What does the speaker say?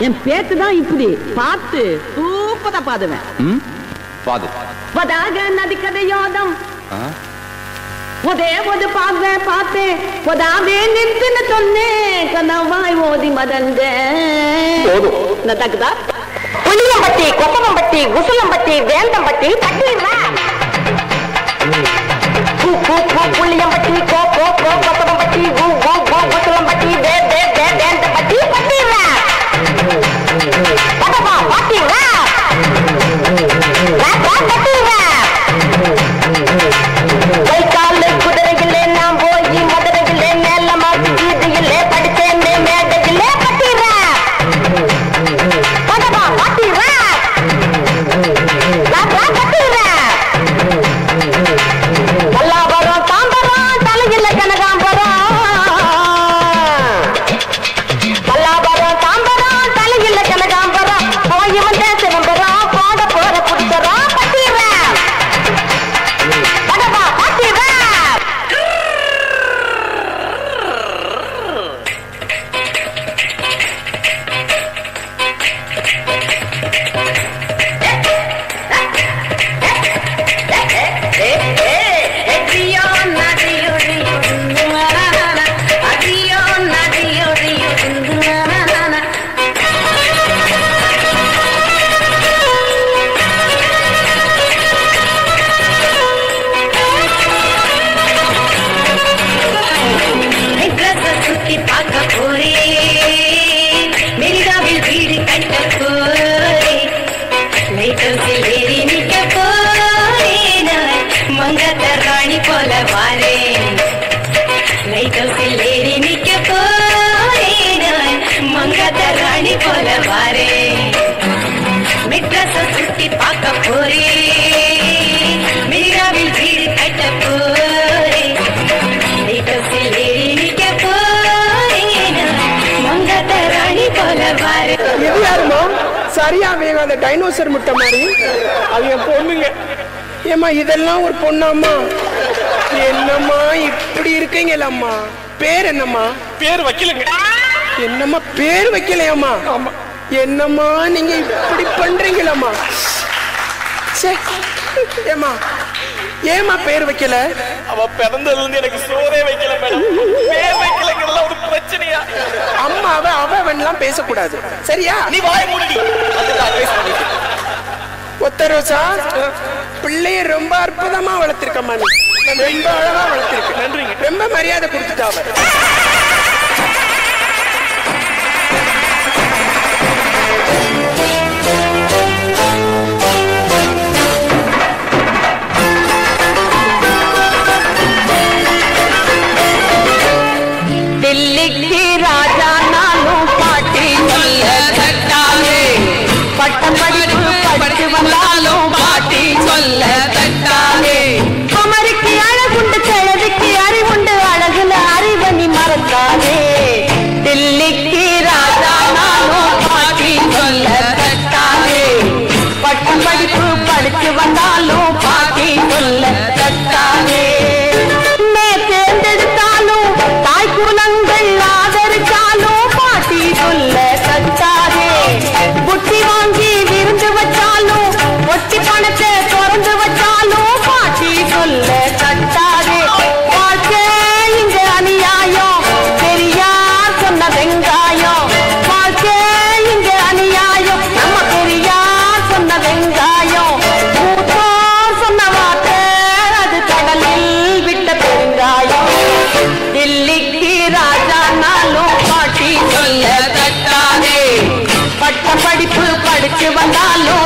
என் பேத்து தான் இப்படி பார்த்து சூப்பரா பாடுவேன். பாடு. வதாக நதி கதையோதம் ஒதே ஒரு பார்வேன் பார்த்தேன் ஒதாவே நிறுத்துன்னு சொன்னேன் கனவாய் ஓதி மதங்க நதாக்குதா புளியம்பட்டி கொப்பம்பட்டி குசலம்பட்டி வேந்தம்பட்டி பட்டினா புளியம்பட்டி கொப்பம்பட்டி குசலம்பட்டி வேந்தம்பட்டி பட்டினா படவா பாத்தீங்களா கை காலு குதிரையிலே நாம் போய் மதுரையிலே மேல மாசி வீதியிலே படிச்சேன் மேடையிலே பட்டிரா படவா பாத்தீங்களா பட்டிரா பல்லாபரம் தாம்பரம் தலையில கனகாம்பரம் பல்லாபரம் தாம்பரம் தலையில கனகாம்பரம் போய் வந்த சிதம்பரம் போட போற புடிச்சரம் பட்டிரா படவா பாத்தீங்களா சரியா வேகாத டைனோசர் முட்டை மாதிரி அது என் பொண்ணுங்க. ஏமா இதெல்லாம் ஒரு பொண்ணாம்மா? என்னம்மா இப்படி இருக்கீங்களம்மா? பேர் என்னம்மா? பேர் வைக்கலங்க. என்னம்மா பேர் வைக்கலையாம்மா? என்னம்மா நீங்க இப்படி பண்றீங்களம்மா? ஏமா ஏமா பேர் வைக்கல? அவ பிறந்ததுல இருந்து எனக்கு சோறே வைக்கல மேடம். பேர் வைக்கலங்கிறதுல ஒரு பிரச்சனையா? அம்மாவை அவன்லாம் பேசக்கூடாது சரியா? நீ வாய் மூடி. ஒத்த ரோசா பிள்ளைய ரொம்ப அற்புதமா வளர்த்திருக்கம்மா. நீ ரொம்ப அழகா வளர்த்திருக்க. நன்றிங்க. ரொம்ப மரியாதை கொடுத்துட்டாவ. दिल्ली राजा नानू पाटी पट्टम पढ़ वंदालो पाटी हमर की अड़गुंड चढ़ की अरिवुंड अड़गल अरिवनी मरतारे दिल्ली की राजा नानू पाटी पट्टम पढ़ वंदालो पाटी புட்டி வாங்கி விருந்து வச்சாலும் ஒட்டி பணத்தை திறந்து வச்சாலும் பாட்டி சொல்ல கட்டாதே. வாழ்க்கை இங்க அநியாயம் பெரியார் சொன்ன வெங்காயம். வாழ்க்கை இங்க அநியாயம் நம்ம பெரியார் சொன்ன வெங்காயம். மூத்தோர் சொன்ன வார்த்தை அது கடலில் விட்ட பெருங்காயம். தில்லிக்கு ராஜா நாளும் பாட்டி சொல்ல கட்டாதே. பட்ட படிப்பு படிச்சு வந்தாலும்